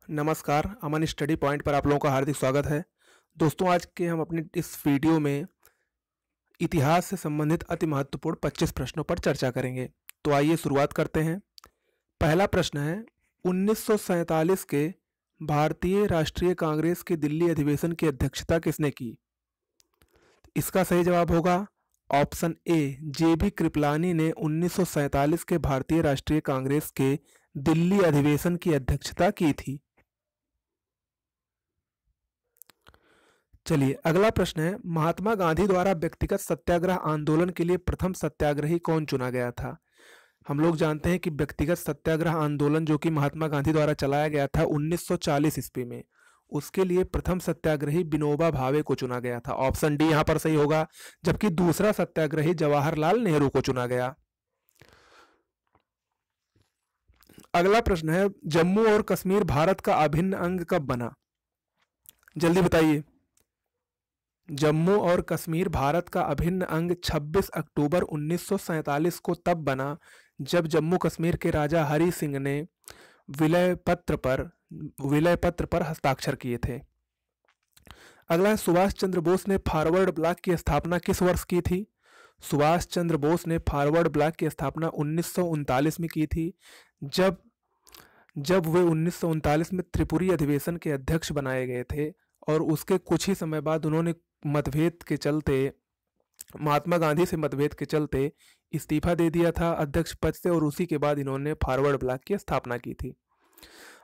नमस्कार, अमन study point पर आप लोगों का हार्दिक स्वागत है। दोस्तों, आज के हम अपने इस वीडियो में इतिहास से संबंधित अति महत्वपूर्ण 25 प्रश्नों पर चर्चा करेंगे। तो आइए शुरुआत करते हैं। पहला प्रश्न है, 1947 के भारतीय राष्ट्रीय कांग्रेस के दिल्ली अधिवेशन की अध्यक्षता किसने की? इसका सही जवाब होगा ऑप्शन ए, जेबी कृपलानी ने 1947 के भारतीय राष्ट्रीय कांग्रेस के दिल्ली अधिवेशन की अध्यक्षता की थी। चलिए, अगला प्रश्न है, महात्मा गांधी द्वारा व्यक्तिगत सत्याग्रह आंदोलन के लिए प्रथम सत्याग्रही कौन चुना गया था? हम लोग जानते हैं कि व्यक्तिगत सत्याग्रह आंदोलन जो कि महात्मा गांधी द्वारा चलाया गया था 1940 ईस्वी में, उसके लिए प्रथम सत्याग्रही विनोबा भावे को चुना गया था। ऑप्शन डी यहां पर सही होगा, जबकि दूसरा सत्याग्रही जवाहरलाल नेहरू को चुना गया। अगला प्रश्न है, जम्मू और कश्मीर भारत का अभिन्न अंग कब बना? जल्दी बताइए। जम्मू और कश्मीर भारत का अभिन्न अंग 26 अक्टूबर 1947 को तब बना जब जम्मू कश्मीर के राजा हरि सिंह ने विलय पत्र पर हस्ताक्षर किए थे। अगला है, सुभाष चंद्र बोस ने फॉरवर्ड ब्लॉक की स्थापना किस वर्ष की थी? सुभाष चंद्र बोस ने फॉरवर्ड ब्लॉक की स्थापना 1939 में की थी, जब वे 1939 में त्रिपुरी अधिवेशन के अध्यक्ष बनाए गए थे। और उसके कुछ ही समय बाद उन्होंने महात्मा गांधी से मतभेद के चलते इस्तीफा दे दिया था अध्यक्ष पद से, और उसी के बाद इन्होंने फॉरवर्ड ब्लॉक की स्थापना की थी।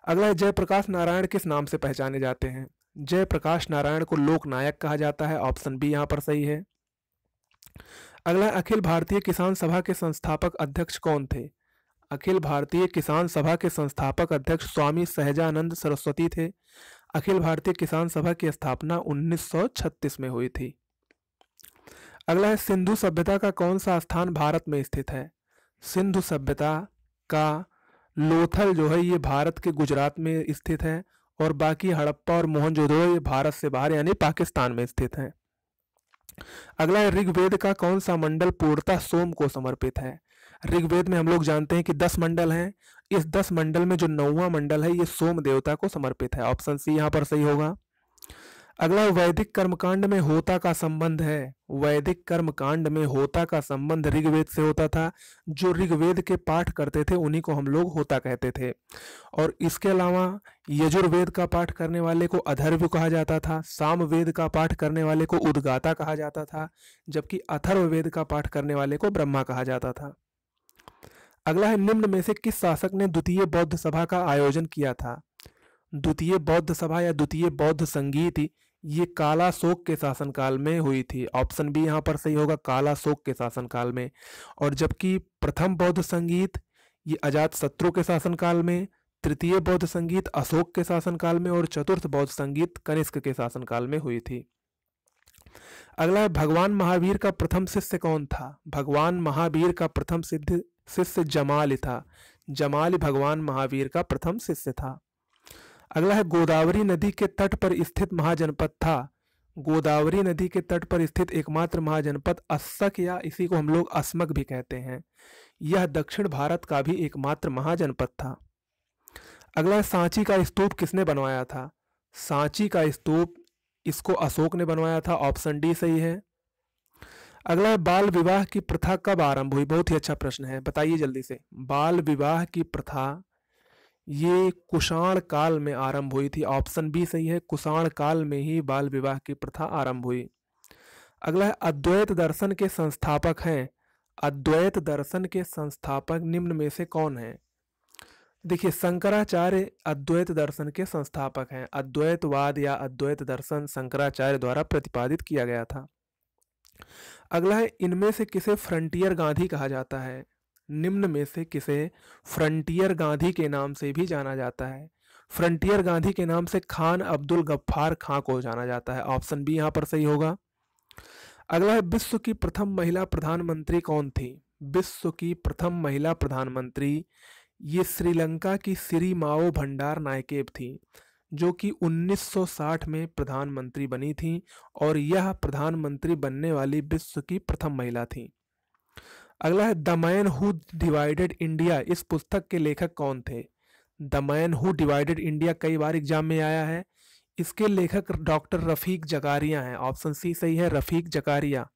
अगला, जयप्रकाश नारायण किस नाम से पहचाने जाते हैं? जयप्रकाश नारायण को लोक नायक कहा जाता है। ऑप्शन बी यहां पर सही है। अगला, अखिल भारतीय किसान सभा के संस्थापक अध्यक्ष कौन थे? अखिल भारतीय किसान सभा के संस्थापक अध्यक्ष स्वामी सहजानंद सरस्वती थे। अखिल भारतीय किसान सभा की स्थापना 1936 में हुई थी। अगला है, सिंधु सभ्यता का कौन सा स्थान भारत में स्थित है? सिंधु सभ्यता का लोथल जो है ये भारत के गुजरात में स्थित है, और बाकी हड़प्पा और मोहनजोदड़ो ये भारत से बाहर यानी पाकिस्तान में स्थित है। अगला है, ऋग्वेद का कौन सा मंडल पूर्णतः सोम को समर्पित है? ऋग्वेद में हम लोग जानते हैं कि 10 मंडल हैं। इस 10 मंडल में जो 9वां मंडल है ये सोम देवता को समर्पित है। ऑप्शन सी यहां पर सही होगा। अगला, वैदिक कर्मकांड में होता का संबंध है। वैदिक कर्मकांड में होता का संबंध ऋग्वेद से होता था। जो ऋग्वेद के पाठ करते थे उन्हीं को हम लोग होता कहते थे। और इसके अलावा यजुर्वेद का पाठ करने वाले को अथर्व कहा जाता था, सामवेद का पाठ करने वाले को उद्गाता कहा जाता था, जबकि अथर्ववेद का पाठ करने वाले को ब्रह्मा कहा जाता था। अगला है, निम्न में से किस शासक ने द्वितीय बौद्ध सभा का आयोजन किया था? द्वितीय बौद्ध सभा या द्वितीय बौद्ध संगीत ये कालाशोक के शासनकाल में हुई थी। ऑप्शन बी यहां पर सही होगा, कालाशोक के शासनकाल में। और जबकि प्रथम बौद्ध संगीत ये अजातशत्रु के शासनकाल में, तृतीय बौद्ध संगीत अशोक के शासनकाल में, और चतुर्थ बौद्ध संगीत कनिष्क के शासनकाल में हुई थी। अगला है, भगवान महावीर का प्रथम शिष्य कौन था? भगवान महावीर का प्रथम शिष्य जमाल था। जमाल भगवान महावीर का प्रथम शिष्य था। अगला है, गोदावरी नदी के तट पर स्थित महाजनपद था। गोदावरी नदी के तट पर स्थित एकमात्र महाजनपद अस्सक या इसी को हम लोग अस्मक भी कहते हैं। यह दक्षिण भारत का भी एकमात्र महाजनपद था। अगला है, सांची का स्तूप किसने बनवाया था? सांची का स्तूप इसको अशोक ने बनवाया था। ऑप्शन डी सही है। अगला है, बाल विवाह की प्रथा कब आरंभ हुई? बहुत ही अच्छा प्रश्न है, बताइए जल्दी से। बाल विवाह की प्रथा ये कुषाण काल में आरंभ हुई थी। ऑप्शन बी सही है, कुषाण काल में ही बाल विवाह की प्रथा आरंभ हुई। अगला है, अद्वैत दर्शन के संस्थापक हैं। अद्वैत दर्शन के संस्थापक निम्न में से कौन है? देखिए, शंकराचार्य अद्वैत दर्शन के संस्थापक हैं। अद्वैतवाद या अद्वैत दर्शन शंकराचार्य द्वारा प्रतिपादित किया गया था। अगला है, इनमें से किसे फ्रंटियर गांधी कहा जाता है? निम्न में से किसे फ्रंटियर गांधी के नाम से भी जाना जाता है? फ्रंटियर गांधी के नाम से खान अब्दुल गफ्फार खां को जाना जाता है। ऑप्शन बी यहां पर सही होगा। अगला है, विश्व की प्रथम महिला प्रधानमंत्री कौन थी? विश्व की प्रथम महिला प्रधानमंत्री ये श्रीलंका की श्री माओ भंडार नायकेब थी, जो कि 1960 में प्रधानमंत्री बनी थी, और यह प्रधानमंत्री बनने वाली विश्व की प्रथम महिला थी। अगला है, the man who divided India इस पुस्तक के लेखक कौन थे? The man who divided India कई बार एग्जाम में आया है। इसके लेखक डॉक्टर रफीक जकारिया हैं। ऑप्शन सी सही है, रफीक जकारिया।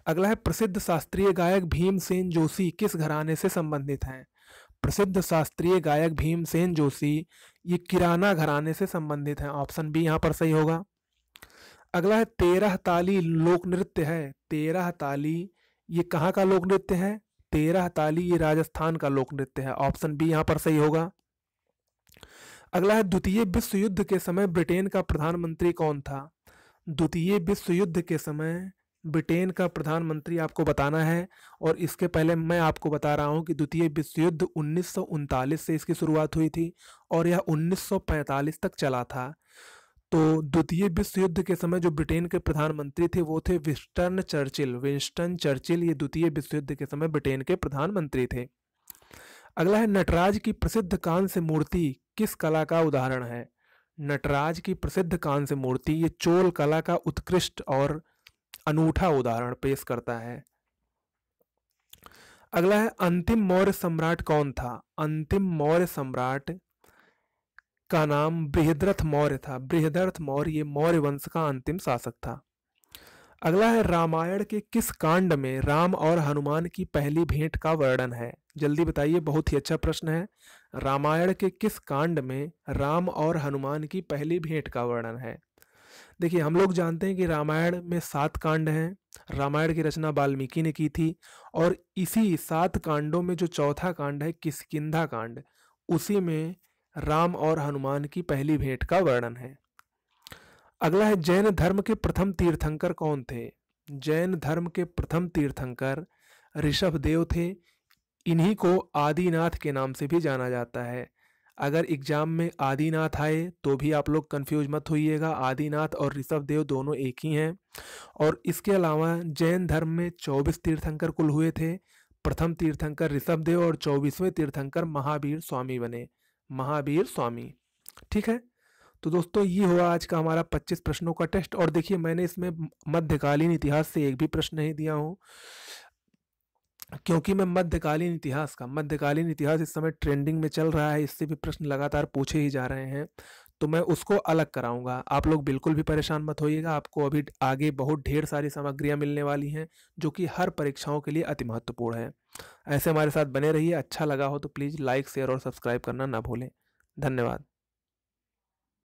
अगला है प्रसिद्ध शास्त्रीय गायक भीमसेन जोशी किस घराने से संबंधित हैं? प्रसिद्ध शास्त्रीय गायक भीमसेन जोशी ये किराना घराने से संबंधित हैं। ऑप्शन बी यहाँ पर सही होगा। अगला है तेरह ताली लोक नृत्य है। तेरह ताली ये कहाँ का लोक नृत्य है? तेरह ताली ये राजस्थान का लोक नृत्य है। ऑप्शन बी यहाँ पर सही होगा। अगला है द्वितीय विश्व युद्ध के समय ब्रिटेन का प्रधानमंत्री कौन था? द्वितीय विश्व युद्ध के समय ब्रिटेन का प्रधानमंत्री आपको बताना है। और इसके पहले मैं आपको बता रहा हूं कि द्वितीय विश्व युद्ध 1939 से इसकी शुरुआत हुई थी और यह 1945 तक चला था। तो द्वितीय विश्व युद्ध के समय जो ब्रिटेन के प्रधानमंत्री थे वो थे विंस्टन चर्चिल। विंस्टन चर्चिल ये द्वितीय विश्व युद्ध के समय ब्रिटेन के प्रधानमंत्री थे। अगला है नटराज की प्रसिद्ध कांस्य मूर्ति किस कला का उदाहरण है? नटराज की प्रसिद्ध कांस्य मूर्ति ये चोल कला का उत्कृष्ट और अनूठा उदाहरण पेश करता है। अगला है अंतिम मौर्य सम्राट कौन था? अंतिम मौर्य सम्राट का नाम बृहद्रथ मौर्य था। बृहद्रथ मौर्य ये मौर्य वंश का अंतिम शासक था। अगला है रामायण के किस कांड में राम और हनुमान की पहली भेंट का वर्णन है? जल्दी बताइए, बहुत ही अच्छा प्रश्न है। रामायण के किस कांड में राम और हनुमान की पहली भेंट का वर्णन है? देखिए, हम लोग जानते हैं कि रामायण में 7 कांड हैं। रामायण की रचना वाल्मीकि ने की थी और इसी 7 कांडों में जो चौथा कांड है किष्किंधा कांड, उसी में राम और हनुमान की पहली भेंट का वर्णन है। अगला है जैन धर्म के प्रथम तीर्थंकर कौन थे? जैन धर्म के प्रथम तीर्थंकर ऋषभदेव थे। इन्हीं को आदिनाथ के नाम से भी जाना जाता है। अगर एग्जाम में आदिनाथ आए तो भी आप लोग कंफ्यूज मत होइएगा, आदिनाथ और ऋषभदेव दोनों एक ही हैं। और इसके अलावा जैन धर्म में 24 तीर्थंकर कुल हुए थे। प्रथम तीर्थंकर ऋषभदेव और 24वें तीर्थंकर महावीर स्वामी बने। महावीर स्वामी, ठीक है। तो दोस्तों ये हुआ आज का हमारा 25 प्रश्नों का टेस्ट। और देखिए, मैंने इसमें मध्यकालीन इतिहास से एक भी प्रश्न नहीं दिया हूँ, क्योंकि मैं मध्यकालीन इतिहास इस समय ट्रेंडिंग में चल रहा है, इससे भी प्रश्न लगातार पूछे ही जा रहे हैं, तो मैं उसको अलग कराऊंगा। आप लोग बिल्कुल भी परेशान मत होइएगा, आपको अभी आगे बहुत ढेर सारी सामग्रियां मिलने वाली हैं जो कि हर परीक्षाओं के लिए अति महत्वपूर्ण है। ऐसे हमारे साथ बने रहिए। अच्छा लगा हो तो प्लीज़ लाइक, शेयर और सब्सक्राइब करना ना भूलें। धन्यवाद।